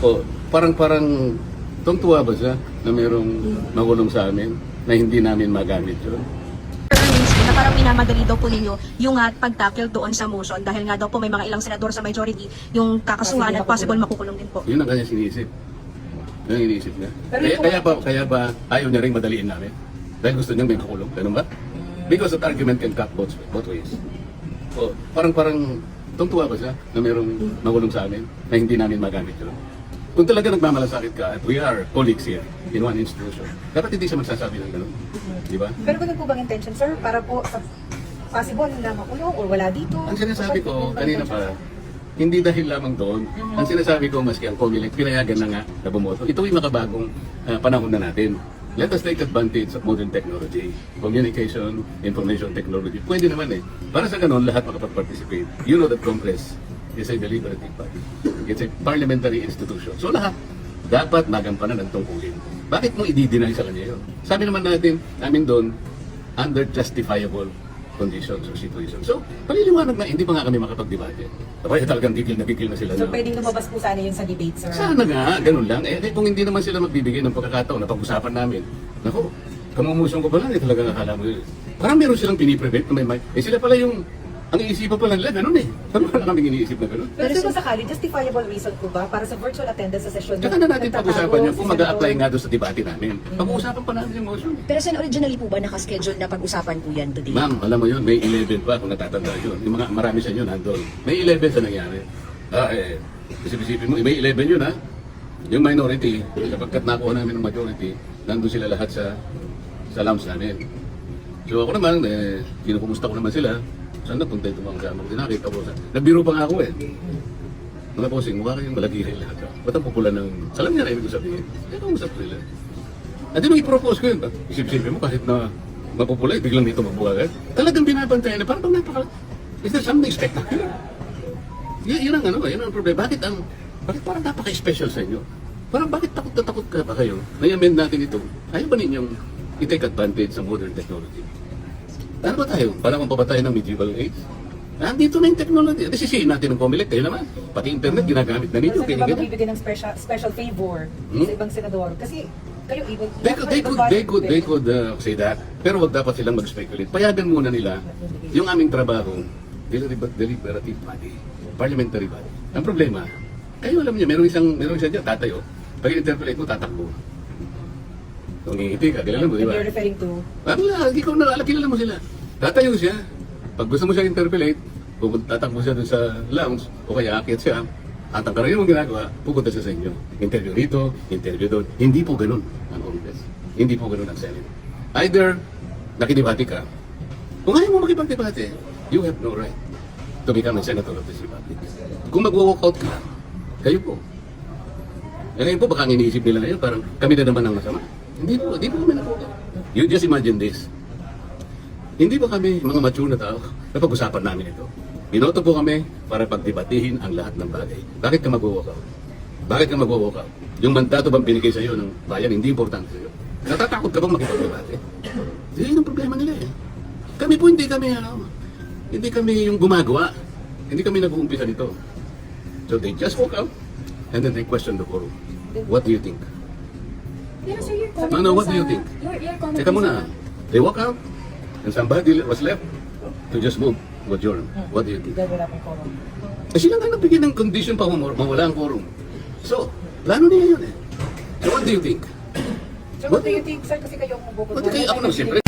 O, parang tuwa ba siya na mayroong makulong sa amin na hindi namin magamit yun? Na parang minamadali daw po ninyo yung pag-tackle doon sa motion dahil nga daw po may mga ilang senador sa majority yung kakasuhan at possible makukulong din po. Yun ang kanya sinisip. Yun ang iniisip niya. Kaya ba ayaw niya rin madaliin namin? Dahil gusto niyang may makulong. Ganun ba? Because that argument can cut both ways. O, parang tuwa ba siya na mayroong makulong sa amin na hindi namin magamit yun? Kung talaga nagmamalasakit ka at we are colleagues here in one institution, dapat hindi siya magsasabi ng gano'n. Di ba? Pero ganun po bang intention, sir? Para po sa possible na makulong or wala dito? Ang sinasabi ko kanina pa, hindi dahil lamang doon. Ang sinasabi ko, maski ang COMELEC, pinayagan na nga na bumoto. Ito ay makabagong panahon na natin. Let us take advantage of modern technology. Communication, information technology. Pwede naman eh. Para sa ganun, lahat makapag-participate. You know that Congress is a deliberative body. It's a parliamentary institution. So lahat dapat magampanan ng tungkulin. Bakit mo i-deny sa kanya yun? Sabi naman namin doon, under justifiable conditions or situations. So, paliliwanag na, hindi pa nga kami makapag-debate. Kaya talagang gigil na sila. So pwedeng lumabas po sana yun sa debate, sir? Sana nga, ganun lang. Kung hindi naman sila magbibigay ng pagkakataon na pag-usapan namin, naku, kamumusyon ko pala, talaga nakala mo yun. Parang meron silang piniprevent na may sila pala yung, ang iisipan pala nila, ganun eh. Parang wala kaming iniisip na ganun. Pero kung sakali, justifiable reason po ba para sa virtual attendance sa session? Tsaka na natin pag-usapan yun kung mag-a-apply nga doon sa debate namin. Pag-uusapan pa natin yung motion. Pero saan originally po ba nakaschedule na pag-usapan po yan today? Ma'am, alam mo yun, May 11 pa kung natatanda yun. Yung mga marami sa inyo nandun. May 11 sa nangyari. Isip-isipin mo, May 11 yun ha. Yung minority, kapagkat nakuha namin ng majority, nandun sila lahat sa lounge namin. So ako naman, kinukumusta ko naman sila. Saan na punta itong mga kasama ko? Nakita ko. Nagbiro pa nga ako eh. Mga bossing, mukha kayong malagiri lahat. Ba't ang popular ng... Salam niya na ibig ko sabihin. Kausap ko sila. At di nung i-propose ko yun. Isip-isipin mo kahit na mapupulay, biglang dito mabuhagan. Talagang binabantayan na parang napaka... Is there something spectacular? Yun ang yun ang problema. Bakit parang napaka-special sa inyo? Parang bakit takot na takot ka pa kayo? Na-amend natin ito. Ayaw ba ninyong i-take advantage sa modern technology? Ano ba tayo? Parang pa ba tayo ng medieval age? Nandito na yung technology. Sisihin natin ng COMELEC, kayo naman. Pati internet, ginagamit na ninyo. Kasi diba magbibigay ng special favor sa ibang senador? Kasi kayo even... They could say that. Pero wag dapat silang mag-speculate. Payagan muna nila yung aming trabaho, deliberative body, parliamentary body. Ang problema, kayo alam niyo, meron isang dyan, tatayo. Pag in-interpolate mo, tatakbo. Kung ngingiti ka, kilala mo, di ba? You're referring to... Wala, hindi ko na kilala mo sila. Tatayo siya. Pag gusto mo siya interpolate, tatakbo siya dun sa lounge, o kaya akit siya, at ang karamihan mong ginagawa, pupunta siya sa inyo. Interview dito, interview doon. Hindi po ganun ang Congress. Hindi po ganun ang Senate. Either nakidebate ka, kung ayaw mo makipagdebate, you have no right to become a senator of this republic. Kung mag-walkout ka, kayo po. Ngayon po, baka ang iniisip nila ngayon, parang kami na naman ang masama. Hindi po kami nakuha. You just imagine this. Hindi ba kami mga mature na tao na pag-usapan namin ito? Binoto po kami para pagdebatihin ang lahat ng bagay. Bakit ka mag-walkout? Bakit ka mag-walkout? Yung mandato bang binigay sa iyo ng bayan, hindi importante sa iyo. Natatakot ka bang makipag-debate? Yun ang problema nila eh. Kami po hindi kami yung gumagawa. Hindi kami nag-uumpisa nito. So they just walk out and then they question the forum. What do you think? Pero sir, your comment What do you think? Your comment Teka muna. They walk out and somebody was left to just move. What do you think? Dahil wala pong quorum. Sila nga nagbigay ng condition pa mawala ang quorum. So, plano nila yun eh. So what do you think? So what do you think, sir? Kasi kayo ang Ba't kayo ako nang siyempre?